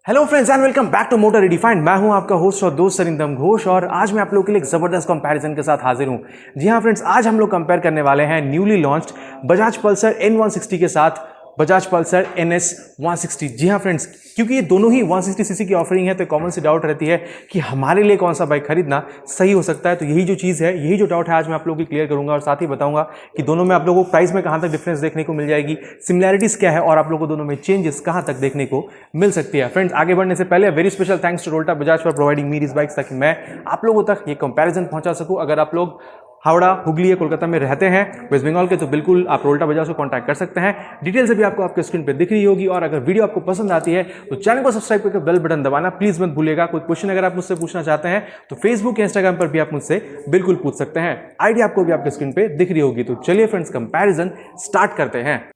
Hello friends and welcome back to motor redefined. मैं हूं आपका होस्ट और दोस्त सरिंदम घोष और आज मैं आप लोगों के लिए एक जबरदस्त कंपैरिजन के साथ हाजिर हूं। जी हां फ्रेंड्स, आज हम लोग कंपेयर करने वाले हैं newly launched Bajaj Pulsar N160 के साथ बजाज पल्सर NS 160। जी हाँ फ्रेंड्स, क्योंकि ये दोनों ही 160 सीसी की ऑफरिंग है तो कॉमन सी डाउट रहती है कि हमारे लिए कौन सा बाइक खरीदना सही हो सकता है। तो यही जो चीज़ है, यही जो डाउट है, आज मैं आप लोगों की क्लियर करूंगा और साथ ही बताऊंगा कि दोनों में आप लोगों को प्राइस में कहां तक डिफरेंस देखने को मिल जाएगी, सिमिलैरिटीज क्या है और आप लोगों को दोनों में चेंजेस कहां तक देखने को मिल सकती है। फ्रेंड्स, आगे बढ़ने से पहले very special thanks to Toyota Bajaj for providing me this bikes, ताकि मैं आप लोगों तक ये कंपैरिजन पहुंचा सकूं। अगर आप लोग हावड़ा, हुगली या कोलकाता में रहते हैं, वेस्ट बंगाल के, तो बिल्कुल आप टोयोटा बजाज को कांटेक्ट कर सकते हैं। डिटेल्स भी आपको आपके स्क्रीन पे दिख रही होगी। और अगर वीडियो आपको पसंद आती है तो चैनल को सब्सक्राइब करके बेल बटन दबाना प्लीज मत भूलिएगा। कोई क्वेश्चन अगर आप मुझसे पूछना चाहते हैं तो फेसबुक या इंस्टाग्राम पर भी आप मुझसे बिल्कुल पूछ सकते हैं। आईडी आपको भी आपके स्क्रीन पे दिख रही होगी। तो चलिए फ्रेंड्स, कंपैरिजन स्टार्ट करते हैं।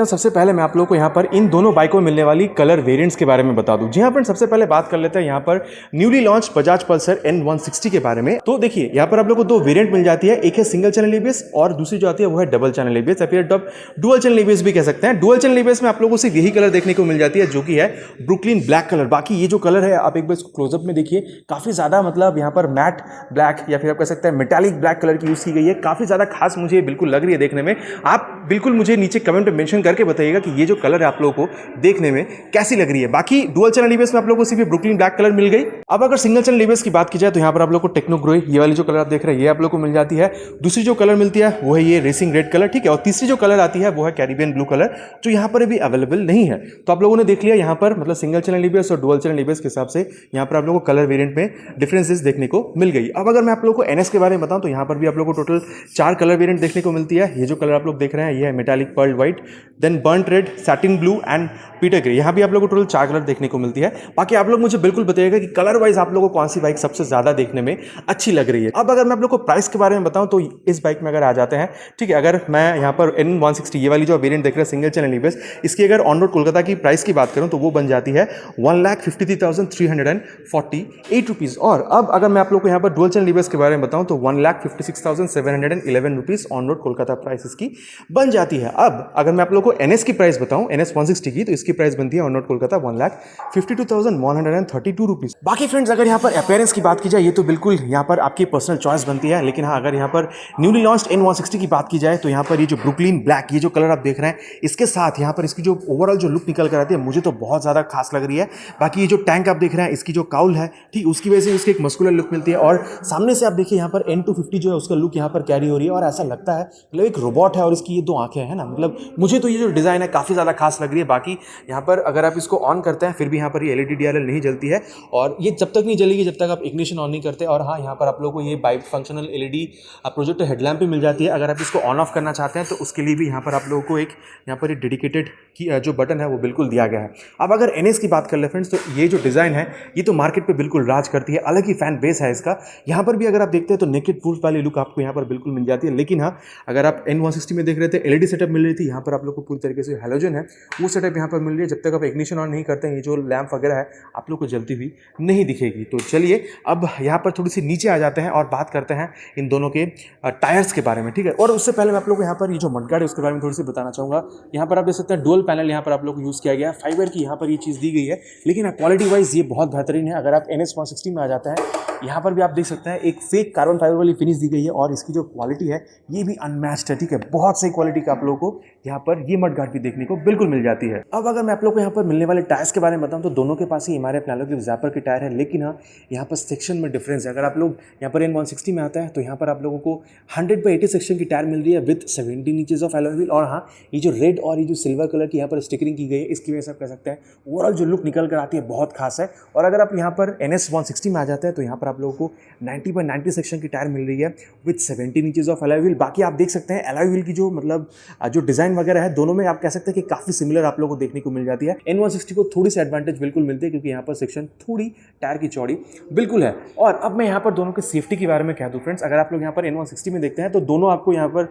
सबसे पहले मैं आप लोगों को यहाँ पर इन दोनों बाइकों में मिलने वाली कलर वेरिएंट्स के बारे में बता दूं। जी हाँ फ्रेंड्स, सबसे पहले बात कर लेते हैं यहाँ पर newly launch Bajaj Pulsar N160 के बारे में। तो देखिए, यहाँ पर आप लोगों को दो वेरिएंट मिल जाती है। एक है सिंगल चैनल एबीएस और दूसरी जो आती है वो है डबल चैनल एबीएस या फिर डुअल चैनल एबीएस भी कह सकते हैं। डुअल चैनल एबीएस में आप लोगों को सिर्फ यही कलर देखने को मिल जाती है, जो कि है ब्रुकलिन ब्लैक कलर। बाकी ये जो कलर है, आप एक बार इसको क्लोजअप में देखिए, काफी ज्यादा मतलब यहाँ पर मैट ब्लैक या फिर आप कह सकते हैं मेटालिक ब्लैक कलर की यूज की गई है। काफी ज्यादा खास मुझे बिल्कुल लग रही है देखने में। आप बिल्कुल मुझे नीचे कमेंट में मेंशन करके बताइएगा कि ये जो कलर है आप लोगों को देखने में कैसी लग रही है। बाकी डुअल चैनल एबीएस में आप लोगों को सिर्फ ब्रुकलिन ब्लैक कलर मिल गई। अब अगर सिंगल चैनल एबीएस की बात की जाए तो यहाँ पर आप लोग को टेक्नो ग्रे, ये वाली जो कलर आप देख रहे हैं, ये आप लोग को मिल जाती है। दूसरी जो कलर मिलती है वो है ये रेसिंग रेड कलर, ठीक है। और तीसरी जो कलर आती है वो है कैरिबियन ब्लू कलर, जो यहाँ पर भी अवेलेबल नहीं है। तो आप लोगों ने देख लिया यहाँ पर, मतलब सिंगल चैनल एबीएस और डुअल चैनल एबीएस के हिसाब से यहाँ पर आप लोगों को कलर वेरिएंट में डिफरेंसेस देखने को मिल गई। अब अगर मैं आप लोगों को एनएस के बारे में बताऊं तो यहाँ पर भी आप लोगों को टोटल 4 कलर वेरिएंट देखने को मिलती है। ये जो कलर आप लोग देख रहे हैं ये है metallic pearl white, then burnt red, satin blue and pewter grey. यहाँ भी आप लोगों को टोटल 4 कलर देखने को मिलती है। बाकी आप लोग मुझे बिल्कुल बताइएगा कि कलर वाइज आप लोगों को कौन सी बाइक सबसे ज्यादा देखने में अच्छी लग रही है। अब अगर मैं आप लोग को प्राइस के बारे में बताऊं तो इस बाइक में अगर आ जाते हैं, ठीक है, अगर मैं यहाँ पर N160 ये वाली जो वेरिएंट देख रहे हैं सिंगल चैनल एबीएस, इसकी अगर ऑन रोड कोलकाता की प्राइस की बात करूं तो वो बन जाती है 1,53,348 रुपीज। और अब अगर मैं आप लोग को यहाँ पर डुअल चैनल एबीएस के बारे में बताऊं तो 1,56,711 rupees on road Kolkata price इसकी बन जाती है। अब अगर मैं आप लोग को NS की प्राइस बताऊं, NS 160 की, तो इसकी प्राइस बनती है ऑन रोड कोलकाता 1,52,132 रुपीज। बाकी फ्रेंड्स, अगर यहाँ पर अपीयरेंस की बात की जाए, ये तो बिल्कुल यहाँ पर आपकी पर्सनल चॉइस बनती है। लेकिन हाँ, अगर यहाँ पर न्यूली लॉन्च्ड N160 की बात की जाए तो यहाँ पर ये जो ब्रुकलिन ब्लैक, ये जो कलर आप देख रहे हैं, इसके साथ यहाँ पर इसकी जो ओवरऑल जो लुक निकल कर आती है, मुझे तो बहुत ज़्यादा खास लग रही है। बाकी ये जो टैंक आप देख रहे हैं, इसकी जो काउल है, ठीक, उसकी वजह से इसकी एक मस्कुलर लुक मिलती है। और सामने से आप देखिए यहाँ पर N250 जो है उसका लुक यहाँ पर कैरी हो रही है और ऐसा लगता है मतलब एक रोबोट है और इसकी ये 2 आंखें हैं ना। मतलब मुझे तो ये जो डिज़ाइन है काफ़ी ज़्यादा खास लग रही है। बाकी यहाँ पर अगर आप इसको ऑन करते हैं फिर भी यहाँ पर ये LED DRL नहीं जलती है और ये जब तक नहीं जलेगी जब तक आप इग्निशन ऑन नहीं करते। और हाँ, यहाँ पर आप लोगों को ये by functional LED projector headlamp भी मिल जाती है। अगर आप इसको ऑन ऑफ करना चाहते हैं तो उसके लिए भी यहाँ पर आप लोगों को एक यहाँ पर डेडिकेटेड की जो बटन है वो बिल्कुल दिया गया है। अब अगर NS की बात कर ले फ्रेंड्स, तो ये जो डिज़ाइन है ये तो मार्केट पे बिल्कुल राज करती है, अलग ही फैन बेस है इसका। यहाँ पर भी अगर आप देखते हैं तो नेकेड वुल्फ वाली लुक आपको यहाँ पर बिल्कुल मिल जाती है। लेकिन हाँ, अगर आप N160 में देख रहे थे LED सेटअप मिल रही थी, यहाँ पर आप लोग को पूरी तरीके से हैलोजन है वो सेटअप यहाँ पर मिल रही है। जब तक आप इग्निशन ऑन नहीं करते हैं, ये जो लैम्प वगैरह है आप लोग को जलती हुई नहीं दिखेगी। तो चलिए अब यहाँ पर थोड़ी सी नीचे आ जाते हैं और बात करते हैं इन दोनों के टायर्स के बारे में, ठीक है। और उससे पहले मैं आप लोग को यहाँ पर ये जो मडगार्ड है उसके बारे में थोड़ी सी बताना चाहूँगा। यहाँ पर आप देख सकते हैं डुअल पैनल यहाँ पर आप लोग को यूज़ किया गया है, फाइबर की यहाँ पर ये चीज़ दी गई है। लेकिन क्वालिटी वाइज ये बहुत बेहतरीन है। अगर आप NS 160 में आ जाते हैं, यहाँ पर भी आप देख सकते हैं एक फेक कार्बन फाइबर वाली फिनिश दी गई है और इसकी जो क्वालिटी है ये भी अनमैच्ड है, ठीक है। बहुत सही क्वालिटी का आप लोगों को यहाँ पर ये मडगार्ड भी देखने को बिल्कुल मिल जाती है। अब अगर मैं आप लोग को यहाँ पर मिलने वाले टायर्स के बारे में बताऊँ तो दोनों के पास ही हमारे अपने के ज़ैपर के टायर है। लेकिन हाँ, यहाँ पर सेक्शन में डिफरेंस है। अगर आप लोग यहाँ पर N160 में आता है तो यहाँ पर आप लोगों को 100/80 सेक्शन की टायर मिल रही है with 17 inches of alloy wheel. और हाँ, ये जो रेड और ये जो सिल्वर कलर की यहाँ पर स्टिकरिंग की गई है, इसकी वजह से आप कह सकते हैं ओवरऑल जो लुक निकल कर आती है बहुत खास है। और अगर आप यहाँ पर NS 160 में आ जाते हैं तो यहाँ पर आप लोगों को 90/90 सेक्शन की टायर मिल रही है with 17 inches of alloy wheel. बाकी आप देख सकते हैं एलॉय व्हील की जो मतलब जो डिज़ाइन वगैरह है, दोनों में आप कह सकते हैं कि काफ़ी सिमिलर आप लोगों को देखने को मिल जाती है। N160 को थोड़ी सी एडवांटेज बिल्कुल मिलती है क्योंकि यहाँ पर सेक्शन थोड़ी टायर की चौड़ी बिल्कुल है। और अब मैं यहाँ पर दोनों के सेफ्टी के बारे में कह दूँ फ्रेंड्स, अगर आप लोग यहाँ पर N160 में देखते हैं तो दोनों आपको यहाँ पर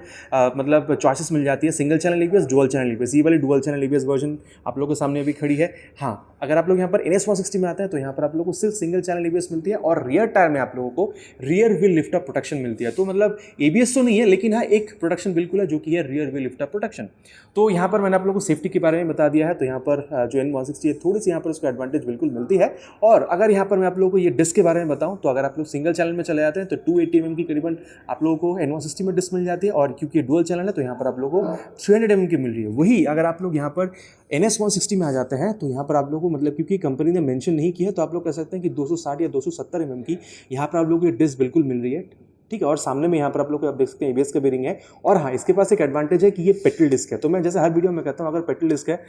मतलब चॉइसेस मिल जाती है, single channel ABS, dual channel ABS. ये वाली डुअल चैनल एबीएस वर्जन आप लोगों के सामने अभी खड़ी है। हाँ, अगर आप लोग यहाँ पर NS 160 में आते हैं तो यहाँ पर आप लोगों को सिर्फ सिंगल चैनल ABS मिलती है और रियर टायर में आप लोगों को rear wheel lift up protection मिलती है। तो मतलब ABS तो नहीं है, लेकिन हाँ एक प्रोटेक्शन बिल्कुल है जो कि है rear wheel lift up protection. तो यहाँ पर मैंने आप लोगों को सेफ्टी के बारे में बता दिया है। तो यहाँ पर जो N160 है थोड़ी सी यहाँ पर उसको एडवांटेज बिल्कुल मिलती है। और अगर यहाँ पर मैं आप लोगों को ये डिस्क के बारे में बताऊँ तो अगर आप लोग सिंगल चैनल में चले जाते हैं तो 280 mm की करीबन आप लोगों को N160 में डिस्क मिल जाती है, और क्योंकि डुअल चैनल है तो यहाँ पर आप लोगों को 300 mm की मिल रही है। वही अगर आप लोग यहाँ पर NS 160 में आ जाते हैं तो यहाँ पर आप लोगों को मतलब क्योंकि कंपनी ने मेंशन नहीं किया है तो आप लोग कह सकते हैं कि 260 या 270 mm की यहाँ पर आप लोगों को ये डिस्क बिल्कुल मिल रही है, ठीक है। और सामने में यहाँ पर आप लोग आप देख सकते हैं ABS का बेरिंग है। और हाँ, इसके पास एक एडवांटेज है कि ये पेट्रोल डिस्क है। तो मैं जैसे हर वीडियो में कहता हूँ, अगर पेट्रोल डिस्क है,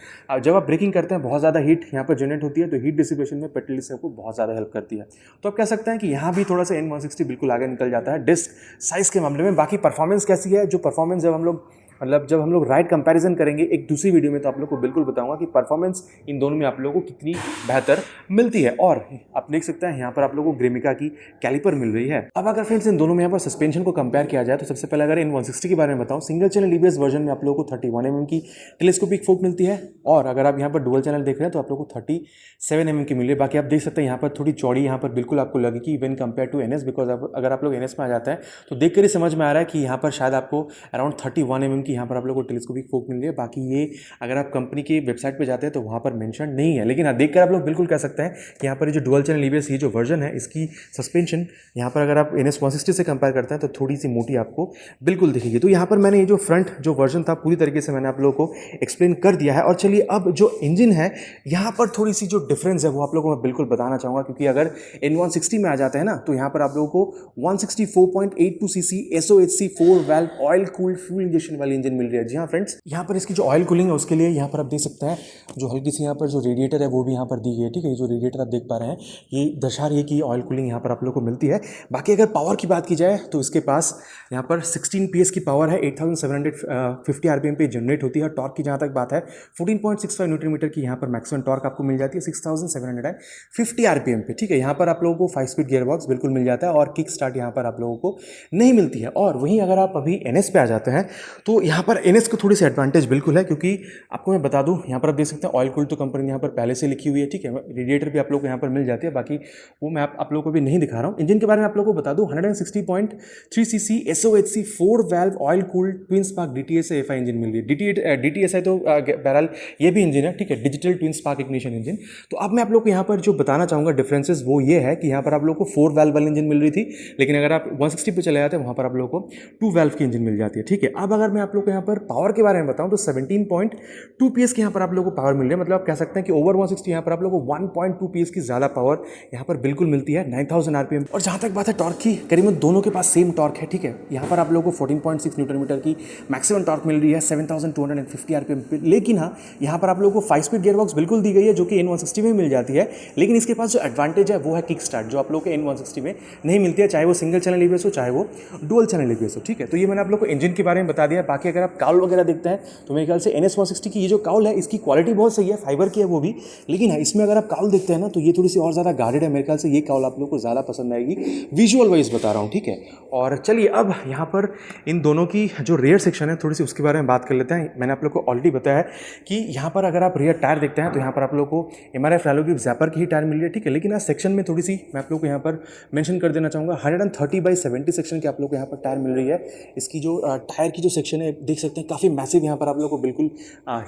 जब आप ब्रेकिंग करते हैं बहुत ज़्यादा हीट यहाँ पर जनरेट होती है, तो हीट डिसिपेशन में पेट्रोल डिस्क आपको बहुत ज़्यादा हेल्प करती है। तो आप कह सकते हैं कि यहाँ भी थोड़ा सा N160 बिल्कुल आगे निकल जाता है डिस्क साइज़ के मामले में। बाकी परफॉर्मेंस कैसी है, जो परफॉर्मेंस जब हम लोग राइड कंपैरिजन करेंगे एक दूसरी वीडियो में, तो आप लोग को बिल्कुल बताऊंगा कि परफॉर्मेंस इन दोनों में आप लोगों को कितनी बेहतर मिलती है। और आप देख सकते हैं यहाँ पर आप लोगों को ग्रेमिका की कैलिपर मिल रही है। अब अगर फ्रेंड्स इन दोनों में यहाँ पर सस्पेंशन को कंपेयर किया जाए तो सबसे पहले अगर N160 के बारे में बताऊँ, सिंगल चैनल ABS वर्जन में आप लोगों को 31 mm की टेलीस्कोपिक फोक मिलती है, और अगर आप यहाँ पर डुअल चैनल देख रहे हैं तो आप लोगों को 37 mm की मिल रही है। बाकी आप देख सकते हैं यहाँ पर थोड़ी चौड़ी यहाँ पर बिल्कुल आपको लगेगी when compare to NS, because अगर आप लोग NS में आ जाते हैं तो देख कर ही समझ में आ रहा है कि यहाँ पर शायद आपको अराउंड 31 mm की यहाँ पर आप लोग को टेलीस्कोपिक फोक मिल रही है। बाकी ये अगर आप कंपनी की वेबसाइट पे जाते हैं तो वहाँ पर मेंशन नहीं है, लेकिन हाँ देखकर आप लोग बिल्कुल कह सकते हैं कि यहाँ पर जो डुअल चैनल ABS ये जो वर्जन है इसकी सस्पेंशन यहाँ पर अगर आप NS 160 से कंपेयर करते हैं तो थोड़ी सी मोटी आपको बिल्कुल दिखेगी। तो यहाँ पर मैंने ये जो फ्रंट जो वर्जन था पूरी तरीके से मैंने आप लोगों को एक्सप्लेन कर दिया है। और चलिए अब जो इंजन है यहाँ पर थोड़ी सी जो डिफरेंस है वो आप लोगों को मैं बिल्कुल बताना चाहूँगा, क्योंकि अगर N160 में आ जाते हैं ना तो यहाँ पर आप लोगों को 164.82 cc SOHC 4 valve oil cooled fuel injection वाली इंजन मिल रही है। जी हाँ फ्रेंड्स, यहाँ पर इसकी जो ऑयल कूलिंग है उसके लिए यहाँ पर आप देख सकते हैं जो हल्की सी यहाँ पर जो रेडिएटर है वो भी यहाँ पर दी गई है, ठीक है। ये जो रेडिएटर आप देख पा रहे हैं ये दर्शा रही है कि ऑयल कूलिंग यहाँ पर आप लोग को मिलती है। बाकी अगर पावर की बात की जाए तो इसके पास यहाँ पर 16 PS की पावर है, 8750 RPM पे जनरेट होती है। टॉर्क की जहाँ तक बात है 14.65 न्यूटन मीटर की यहाँ पर मैक्सिमम टॉर्क आपको मिल जाती है 6750 RPM पे, ठीक है। यहाँ पर आप लोगों को 5 स्पीड गियर बॉक्स बिल्कुल मिल जाता है और किक स्टार्ट यहाँ पर आप लोगों को नहीं मिलती है। और वहीं अगर आप अभी NS पे आ जाते हैं तो यहाँ पर NS को थोड़ी सी एडवांटेज बिल्कुल है, क्योंकि आपको मैं बता दूं यहाँ पर आप देख सकते हैं ऑयल कूल्ड तो कंपनी यहाँ पर पहले से लिखी हुई है, ठीक है। रेडिएटर भी आप लोग को यहाँ पर मिल जाती है, बाकी वो मैं आप लोगों को भी नहीं दिखा रहा हूँ। इंजन के बारे में आप लोगों को बता दूं 160.3 cc SOHC 4 valve oil cooled twin spark DTSI FI engine मिल रही है। DTSI तो बहरहाल ये भी इंजन है, ठीक है, digital twin spark ignition engine. तो अब मैं आप लोग को यहाँ पर जो बताना चाहूँगा डिफरेंसेस वो ये है कि यहाँ पर आप लोग को 4 वाल्व वाली इंजन मिल रही थी, लेकिन अगर आप 160 पे चले जाते हैं वहाँ पर आप लोग को 2 वाल्व की इंजन मिल जाती है, ठीक है। अब अगर मैं आप लोग को यहाँ पर पावर के बारे में बताऊँ तो 17.2 PS की यहाँ पर आप लोगों को पावर मिल रही है। मतलब आप कह सकते हैं कि ओवर 160 यहाँ पर आप लोगों को 1.2 PS की ज़्यादा पावर यहाँ पर बिल्कुल मिलती है 9000 RPM। और जहाँ तक बात है टॉर्क की, करीबन दोनों के पास सेम टॉर्क है, ठीक है। यहाँ पर आप लोगों को 14.6 न्यूटन मीटर की मैक्सिमम टॉर्क मिल रही है 7250 RPM पे। लेकिन हाँ यहाँ पर आप लोगों को 5 स्पीड गियर बॉक्स बिल्कुल दी गई है जो कि N160 में मिल जाती है, लेकिन इसके पास जो एडवांटेज है वो है किक स्टार्ट, जो आप लोगों को N160 में नहीं मिलती है, चाहे वो सिंगल चैनल ABS हो चाहे वो डुअल चैनल ABS हो, ठीक है। तो ये मैंने आप लोग को इंजन के बारे में बता दिया। बाकी अगर आप काउल वगैरह देखते हैं तो मेरे ख्याल से NS 160 की ये जो काउल है इसकी क्वालिटी बहुत सही है, फाइबर की है वो भी, लेकिन हाँ इसमें अगर आप काउल देखते हैं ना तो ये थोड़ी सी और ज़्यादा गार्डेड है। मेरे ख्याल से ये काउल आप लोग को ज़्यादा पसंद आएगी, विजुअल वाइज बता रहा हूँ, ठीक है। और चलिए अब यहाँ पर इन दोनों की जो रेयर सेक्शन है थोड़ी सी उसके बारे में बात कर लेते हैं। मैंने आप लोग को ऑलरेडी बताया है कि यहाँ पर अगर आप रेयर टायर देखते हैं तो यहाँ पर आप लोग को MRF रैलो की ज़ैपर की ही टायर मिल रही है, ठीक है। लेकिन आज सेक्शन में थोड़ी सी मैं आप लोग को यहाँ पर मेंशन कर देना चाहूँगा 130/70 सेक्शन की आप लोग को यहाँ पर टायर मिल रही है। इसकी जो टायर की जो सेक्शन है देख सकते हैं काफ़ी मैसिव यहाँ पर आप लोग को बिल्कुल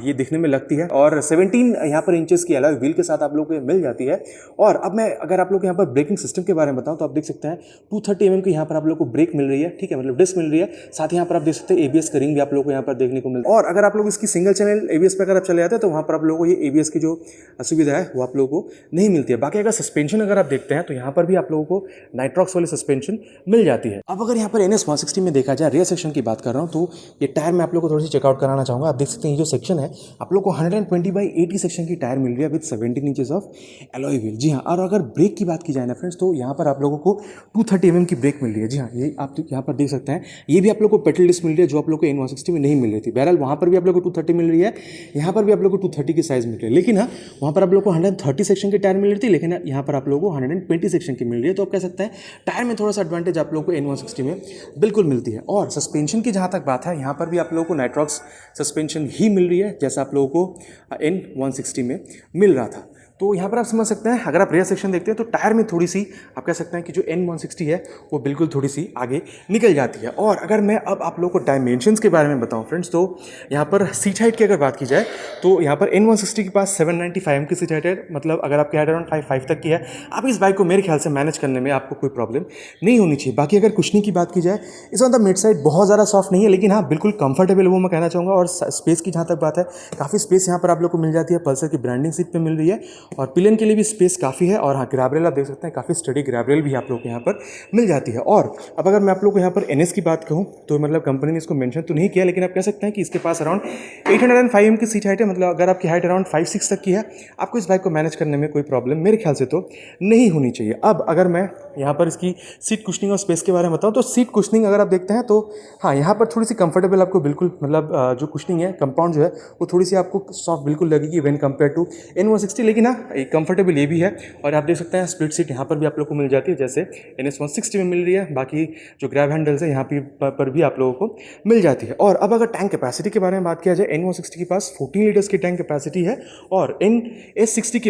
ये दिखने में लगती है, और 17 यहाँ पर इंचेस की अलॉय व्हील के साथ आप लोग को मिल जाती है। और अब मैं अगर आप लोग यहाँ पर ब्रेकिंग सिस्टम के बारे में बताऊँ तो आप देख सकते हैं 230 mm की यहाँ पर आप लोग को ब्रेक मिल रही है, ठीक है, मतलब डिस्क मिल रही है। साथ ही यहाँ पर आप देख सकते हैं ABS का रिंग भी आप लोग को यहाँ पर देखने को मिलता है। और अगर आप लोग इसकी सिंगल चैनल ABS पर अगर आप चले जाते हैं तो वहाँ पर आप लोगों को ये ABS की जो सुविधा है वो आप लोगों को नहीं मिलती है। बाकी अगर सस्पेंशन अगर आप देखते हैं तो यहाँ पर भी आप लोगों को नाइट्रॉक्स वाली सस्पेंशन मिल जाती है। अब अगर यहाँ पर NS 160 में देखा जाए रेयर सेक्शन की बात कर रहा हूँ तो ये टायर मैं आप लोग को थोड़ी सी चेकआउट कराना चाहूँगा। आप देख सकते हैं ये जो सेक्शन है आप लोग को 120/80 सेक्शन की टायर मिल रही है with 17 inches of alloy wheel. जी हाँ, और अगर ब्रेक की बात की जाए ना फ्रेंड्स तो यहाँ पर आप लोगों को 230 mm की ब्रेक मिल रही है। जी हाँ, ये आप यहाँ पर देख सकते हैं, ये भी आप लोग को पेट्रोल डिस्क मिल रही है जो आप लोग को N160 में नहीं मिल रही थी। बहरहाल वहाँ पर भी आप लोग को 230 मिल रही है, यहाँ पर भी आप लोग को 230 की साइज मिल रही है। लेकिन हाँ वहाँ पर आप लोग को 130 सेक्शन की टायर मिल रही थी, लेकिन यहाँ पर आप लोगों को 120 सेक्शन की मिल रही है। तो आप कह सकते हैं टायर में थोड़ा सा एडवांटेज आप लोग को N160 में बिल्कुल मिलती है। और सस्पेंशन की जहाँ तक बात है यहाँ पर भी आप लोगों को नाइट्रॉक्स सस्पेंशन ही मिल रही है जैसा आप लोगों को N160 में मिल रहा था। तो यहाँ पर आप समझ सकते हैं, अगर आप रेयर सेक्शन देखते हैं तो टायर में थोड़ी सी आप कह सकते हैं कि जो N160 है वो बिल्कुल थोड़ी सी आगे निकल जाती है। और अगर मैं अब आप लोगों को डायमेंशंस के बारे में बताऊँ फ्रेंड्स, तो यहाँ पर सीट हाइट की अगर बात की जाए तो यहाँ पर N160 के पास 795 की सीट हाइट है। मतलब अगर आपकी हाइट अराउंड 5'5" तक की है, आप इस बाइक को मेरे ख्याल से मैनेज करने में आपको कोई प्रॉब्लम नहीं होनी चाहिए। बाकी अगर कुशनिंग की बात की जाए, इस ऑन द मिड साइड बहुत ज़्यादा सॉफ्ट नहीं है, लेकिन हाँ बिल्कुल कंफर्टेबल वो मैं कहना चाहूँगा। और स्पेस की जहाँ तक बात है, काफ़ी स्पेस यहाँ पर आप लोग को मिल जाती है। पल्सर की ब्रांडिंग सीट पे मिल रही है और पिलियन के लिए भी स्पेस काफ़ी है। और हाँ, ग्रैब रेल आप देख सकते हैं, काफ़ी स्टडी ग्रैब रेल भी आप लोग को यहाँ पर मिल जाती है। और अब अगर मैं आप लोग को यहाँ पर NS की बात कहूँ तो मतलब कंपनी ने इसको मेंशन तो नहीं किया, लेकिन आप कह सकते हैं कि इसके पास अराउंड 805 की सीट हाइट है। मतलब अगर आपकी हाइट अराउंड 5'6" तक की है, आपको इस बाइक को मैनेज करने में कोई प्रॉब्लम मेरे ख्याल से तो नहीं होनी चाहिए। अब अगर मैं यहाँ पर इसकी सीट कुशनिंग और स्पेस के बारे में बताऊँ तो सीट कुशनिंग अगर आप देखते हैं तो हाँ, यहाँ पर थोड़ी सी कंफर्टेबल आपको बिल्कुल मतलब जो कुशनिंग है, कंपाउंड जो है वो थोड़ी सी आपको सॉफ्ट बिल्कुल लगेगी व्हेन कंपेयर टू N160। लेकिन हाँ, एक कंफर्टेबल ये भी है। और आप देख सकते हैं स्प्लिट सीट यहाँ पर भी आप लोग को मिल जाती है, जैसे NS160 में मिल रही है। बाकी जो ग्रैब हैंडल्स है यहाँ पर भी आप लोगों को मिल जाती है। और अब अगर टैंक कैपेसिटी के बारे में बात किया जाए, N160 के पास 14 लीटर्स की टैंक कैपेसिटी है और NS160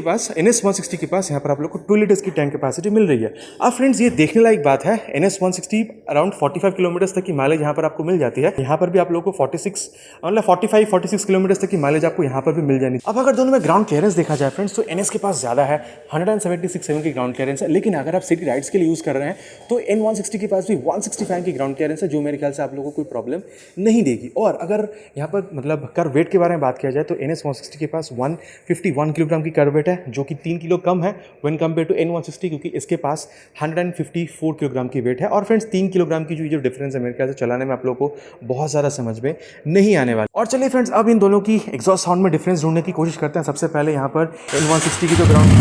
के पास यहाँ पर आप लोग को 2 लीटर्स की टैंक कैपेसिटी मिल रही है। अब फ्रेंड्स, ये देखने लायक बात है, NS160 अराउंड 45 किलोमीटर तक की माइलेज यहाँ पर आपको मिल जाती है। यहाँ पर भी आप लोगों को 45-46 किलोमीटर तक की माइलेज आपको यहाँ पर भी मिल जानी। अब अगर दोनों में ग्राउंड क्लियरेंस देखा जाए फ्रेंड्स, तो NS के पास ज़्यादा है, 176 की ग्राउंड क्लियरेंस है। लेकिन अगर आप सिटी राइड्स के लिए यूज़ कर रहे हैं तो N160 के पास भी 165 की ग्राउंड क्लियरेंस है, जो मेरे ख्याल से आप लोगों को कोई प्रॉब्लम नहीं देगी। और अगर यहाँ पर मतलब कर्व वेट के बारे में बात किया जाए तो NS160 के पास 151 किलोग्राम की कर्व वेट है, जो कि 3 किलो कम है व्हेन कंपेयर टू N160, क्योंकि इसके पास 154 किलोग्राम की वेट है। और फ्रेंड्स, 3 किलोग्राम की जो डिफरेंस है मेरे ख्याल से चलाने में आप लोगों को बहुत ज़्यादा समझ में नहीं आने वाला। और चलिए फ्रेंड्स, अब इन दोनों की एग्जॉस्ट साउंड में डिफरेंस ढूंढने की कोशिश करते हैं। सबसे पहले यहाँ पर N160 की जो ग्राउंड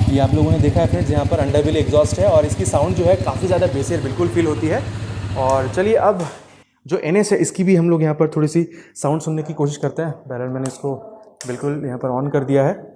ये आप लोगों ने देखा है फ्रेंड्स, यहाँ पर अंडरव्हील एग्जॉस्ट है और इसकी साउंड जो है काफ़ी ज़्यादा बेसियर बिल्कुल फील होती है। और चलिए, अब जो NS है इसकी भी हम लोग यहाँ पर थोड़ी सी साउंड सुनने की कोशिश करते हैं। बहरहाल मैंने इसको बिल्कुल यहाँ पर ऑन कर दिया है।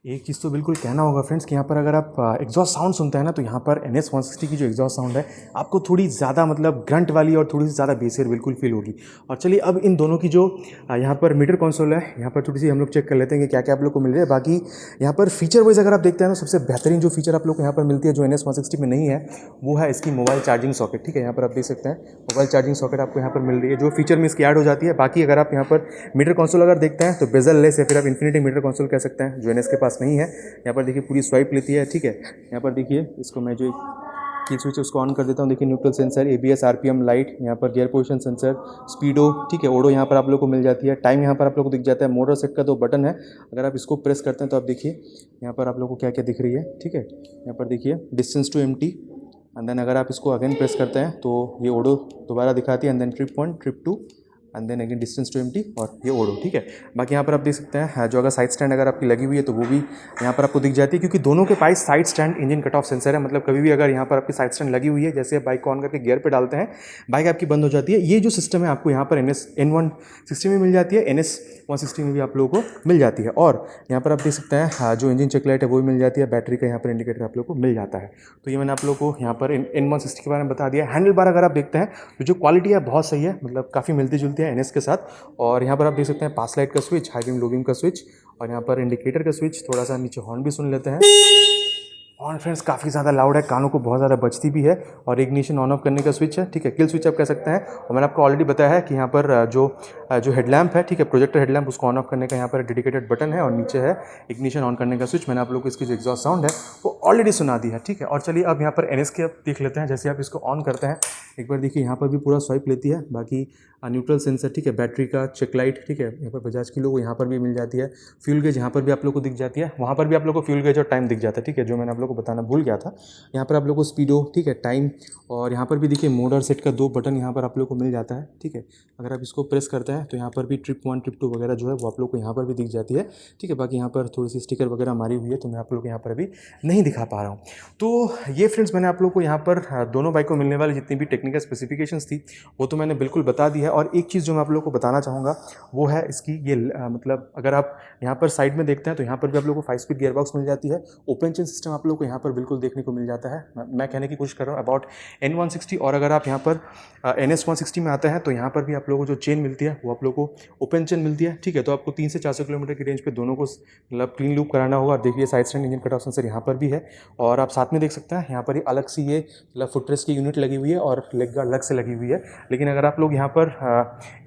एक चीज़ तो बिल्कुल कहना होगा फ्रेंड्स कि यहाँ पर अगर आप एग्जॉस्ट साउंड सुनते हैं ना, तो यहाँ पर NS160 की जो एग्जॉस्ट साउंड है आपको थोड़ी ज़्यादा मतलब ग्रंट वाली और थोड़ी सी ज़्यादा बेसियर बिल्कुल फील होगी। और चलिए, अब इन दोनों की जो यहाँ पर मीटर कंसोल है, यहाँ पर थोड़ी सी हम लोग चेक कर लेते हैं कि क्या क्या आप लोग को मिल रहा है। बाकी यहाँ पर फीचर वाइज अगर आप देखते हैं तो सबसे बेहतरीन जो फीचर आप लोग को यहाँ पर मिलती है, जो NS160 में नहीं है, वो है इसकी मोबाइल चार्जिंग सॉकेट। ठीक है, यहाँ पर आप देख सकते हैं मोबाइल चार्जिंग सॉकेट आपको यहाँ पर मिल रही है, जो फीचर में इसकी ऐड हो जाती है। बाकी अगर आप यहाँ पर मीटर कंसोल अगर देखते हैं तो बेजल लेस या फिर आप इन्फिनिटी मीटर कंसोल कह सकते हैं, जो NS के पास नहीं है। यहाँ पर देखिए पूरी स्वाइप लेती है। ठीक है, यहाँ पर देखिए, इसको मैं जो की स्विच उसको ऑन कर देता हूँ। देखिए neutral sensor, ABS, RPM light, यहाँ पर गियर पोजीशन सेंसर, स्पीडो, ठीक है, ओडो यहाँ पर आप लोग को मिल जाती है। टाइम यहाँ पर आप लोग को दिख जाता है। मोटर सेट का 2 बटन है, अगर आप इसको प्रेस करते हैं तो आप देखिए यहाँ पर आप लोग को क्या क्या दिख रही है। ठीक है, यहाँ पर देखिए distance to empty, and then अगर आप इसको अगेन प्रेस करते हैं तो ये ओडो दोबारा दिखाती है, and then trip 1, trip 2, and then again distance to empty, और ये ओडो। ठीक है, बाकी यहाँ पर आप देख सकते हैं जो अगर साइड स्टैंड अगर आपकी लगी हुई है तो वो भी यहाँ पर आपको दिख जाती है, क्योंकि दोनों के पास side stand engine cut off sensor है। मतलब कभी भी अगर यहाँ पर आपकी साइड स्टैंड लगी हुई है, जैसे आप बाइक को ऑन करके गियर पे डालते हैं, बाइक आपकी बंद हो जाती है। ये जो सिस्टम है आपको यहाँ पर N160 में मिल जाती है, NS160 में भी आप लोगों को मिल जाती है। और यहाँ पर आप देख सकते हैं जो इंजन चेक लाइट है वो भी मिल जाती है, बैटरी का यहाँ पर इंडिकेटर आप लोग को मिल जाता है। तो ये मैंने आप लोग को यहाँ पर N160 के बारे में बता दिया। हैंडल बार अगर आप देखते हैं तो जो क्वालिटी है बहुत सही है, मतलब काफ़ी मिलती जुलती है NS के साथ। और यहाँ पर आप देख सकते हैं पास लाइट का switch, high beam low beam का स्विच, और यहाँ पर इंडिकेटर का स्विच। थोड़ा सा नीचे हॉर्न भी सुन लेते हैं। हॉर्न फ्रेंड्स काफ़ी ज़्यादा लाउड है, कानों को बहुत ज़्यादा बजती भी है। और इग्निशन ऑन ऑफ करने का स्विच है। ठीक है, किल स्विच आप कह सकते हैं। और मैंने आपको ऑलरेडी बताया है कि यहाँ पर जो हेडलैम्प है, ठीक है, प्रोजेक्टर हेडलैम्प, उसको ऑन ऑफ करने का यहाँ पर डेडिकेटेड बटन है, और नीचे है इग्निशन ऑन करने का स्विच। मैंने आप लोग को इसकी जो एग्जॉस्ट साउंड है वो ऑलरेडी सुना दी है। ठीक है, और चलिए अब यहाँ पर NS के आप देख लेते हैं। जैसे आप इसको ऑन करते हैं, एक बार देखिए यहाँ पर भी पूरा स्वाइप लेती है। बाकी न्यूट्रल सेंसर, ठीक है, बैटरी का चेक लाइट, ठीक है, यहाँ पर बजाज की लोगो यहाँ पर भी मिल जाती है। फ्यूल गेज यहाँ पर भी आप लोग को दिख जाती है, वहाँ पर भी आप लोग को फ्यूल गेज और टाइम दिख जाता है। ठीक है, जो मैंने आप लोग को बताना भूल गया था। यहाँ पर आप लोग को स्पीडो, ठीक है, टाइम, और यहाँ पर भी देखिए मोड और सेट का 2 बटन यहाँ पर आप लोग को मिल जाता है। ठीक है, अगर आप इसको प्रेस करते हैं तो यहाँ पर भी ट्रिप 1, ट्रिप 2 वगैरह जो है वो आप लोग को यहाँ पर भी दिख जाती है। ठीक है, बाकी यहाँ पर थोड़ी सी स्टिकर वगैरह मारी हुई है, तो मैं आप लोग को यहाँ पर अभी नहीं दिखा पा रहा हूँ। तो ये फ्रेंड्स मैंने आप लोग को यहाँ पर दोनों बाइक को मिलने वाली जितनी भी टेक्निकल स्पेसिफिकेशंस थी वो तो मैंने बिल्कुल बता दी है। है। और एक चीज़ जो मैं आप लोगों को बताना चाहूँगा वो है इसकी ये मतलब अगर आप यहाँ पर साइड में देखते हैं तो यहाँ पर भी आप लोगों को 5 स्पीड गियर बॉक्स मिल जाती है। ओपन चेन सिस्टम आप लोगों को यहाँ पर बिल्कुल देखने को मिल जाता है। मैं कहने की कोशिश कर रहा हूँ अबाउट N160। और अगर आप यहाँ पर NS160 में आते हैं तो यहाँ पर भी आप लोगों को जो चेन मिलती है वो आप लोगों को ओपन चेन मिलती है, ठीक है। तो आपको 300 से 400 किलोमीटर की रेंज पे दोनों को मतलब क्लीन लूप कराना होगा। और देखिए side stand engine cut off sensor यहाँ पर भी है। और आप साथ में देख सकते हैं यहाँ पर ही अलग सी ये मतलब फुटरेस्ट की यूनिट लगी हुई है और लेग गार्ड अलग से लगी हुई है। लेकिन अगर आप लोग यहाँ पर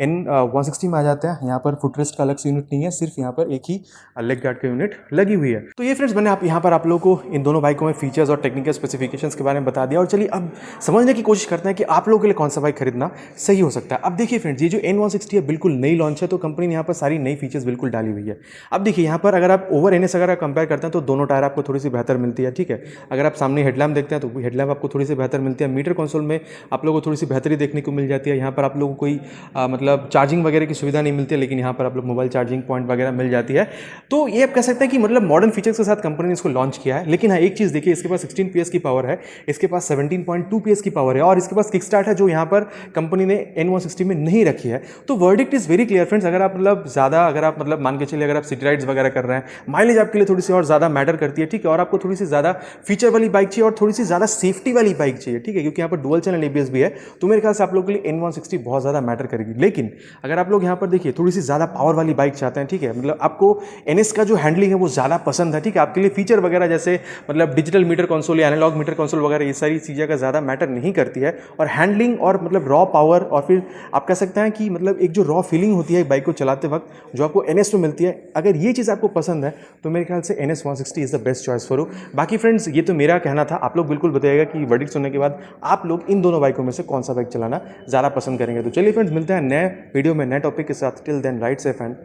N160 में आ जाते हैं, यहाँ पर फुटरेस्ट का अलग से यूनिट नहीं है, सिर्फ यहाँ पर एक ही लेग गार्ड का यूनिट लगी हुई है। तो ये फ्रेंड्स मैंने यहाँ पर आप लोगों को इन दोनों बाइकों में फीचर्स और टेक्निकल स्पेसिफिकेशंस के बारे में बता दिया। और चलिए अब समझने की कोशिश करते हैं कि आप लोगों के लिए कौन सा बाइक खरीदना सही हो सकता है। अब देखिए फ्रेंड्स, ये जो N160 है बिल्कुल नई लॉन्च है, तो कंपनी ने यहाँ पर सारी नई फीचर्स बिल्कुल डाली हुई है। अब देखिए यहाँ पर अगर आप ओवर NS अगर आप कंपेयर करते हैं तो दोनों टायर आपको थोड़ी सी बेहतर मिलती है, ठीक है। अगर आप सामने हेडलैम्प देखते हैं तो हेडलैम्प आपको थोड़ी सी बेहतर मिलती है। मीटर कंसोल में आप लोगों को थोड़ी सी बेहतरी देखने को मिल जाती है। यहाँ पर आप लोगों को कोई मतलब चार्जिंग वगैरह की सुविधा नहीं मिलती है, लेकिन यहाँ पर आप लोग मोबाइल चार्जिंग पॉइंट वगैरह मिल जाती है। तो ये आप कह सकते हैं कि मतलब मॉडर्न फीचर्स के साथ कंपनी ने इसको लॉन्च किया है। लेकिन हाँ, एक चीज़ देखिए, इसके पास 16 PS की पावर है, इसके पास 17.2 PS की पावर है और इसके पास किक स्टार्ट है जो यहाँ पर कंपनी ने N160 में नहीं रखी है। तो verdict is very clear friends. अगर आप मतलब ज़्यादा अगर आप मतलब मान के चलिए अगर आप सिटी राइड्स वगैरह कर रहे हैं, माइलेज आपके लिए थोड़ी सी और ज़्यादा मैटर करती है, ठीक है। और आपको थोड़ी सी ज़्यादा फीचर वाली बाइक चाहिए और थोड़ी सी ज़्यादा सेफ्टी वाली बाइक चाहिए, ठीक है, क्योंकि यहाँ पर डुअल चैनल ABS भी है। तो मेरे ख्याल से आप लोगों के लिए N160 बहुत ज़्यादा मैटर करेगी। लेकिन अगर आप लोग यहाँ पर देखिए थोड़ी सी ज़्यादा पावर वाली बाइक चाहते हैं, ठीक है, मतलब आपको NS का जो हैंडलिंग है वो ज़्यादा पसंद है, ठीक है, आपके लिए फीचर वगैरह जैसे मतलब डिजिटल मीटर कंसोल या एनालॉग मीटर कंसोल वगैरह ये सारी चीज़ें का ज़्यादा मैटर नहीं करती है। और हैंडलिंग और मतलब रॉ पावर और फिर आप कह सकते हैं कि मतलब एक जो रॉ फीलिंग होती है बाइक को चलाते वक्त जो आपको NS में मिलती है, अगर ये चीज़ आपको पसंद है तो मेरे ख्याल से NS160 is the best choice for you. बाकी फ्रेंड्स ये तो मेरा कहना था, आप लोग बिल्कुल बताइएगा कि वर्डिक्ट सुनने के बाद आप लोग इन दोनों बाइकों में से कौन सा बाइक चलाना ज़्यादा पसंद करेंगे। तो चलिए फ्रेंड्स, मिलते हैं नए वीडियो में नए टॉपिक के साथ। Till then ride safe and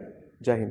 जय हिंद।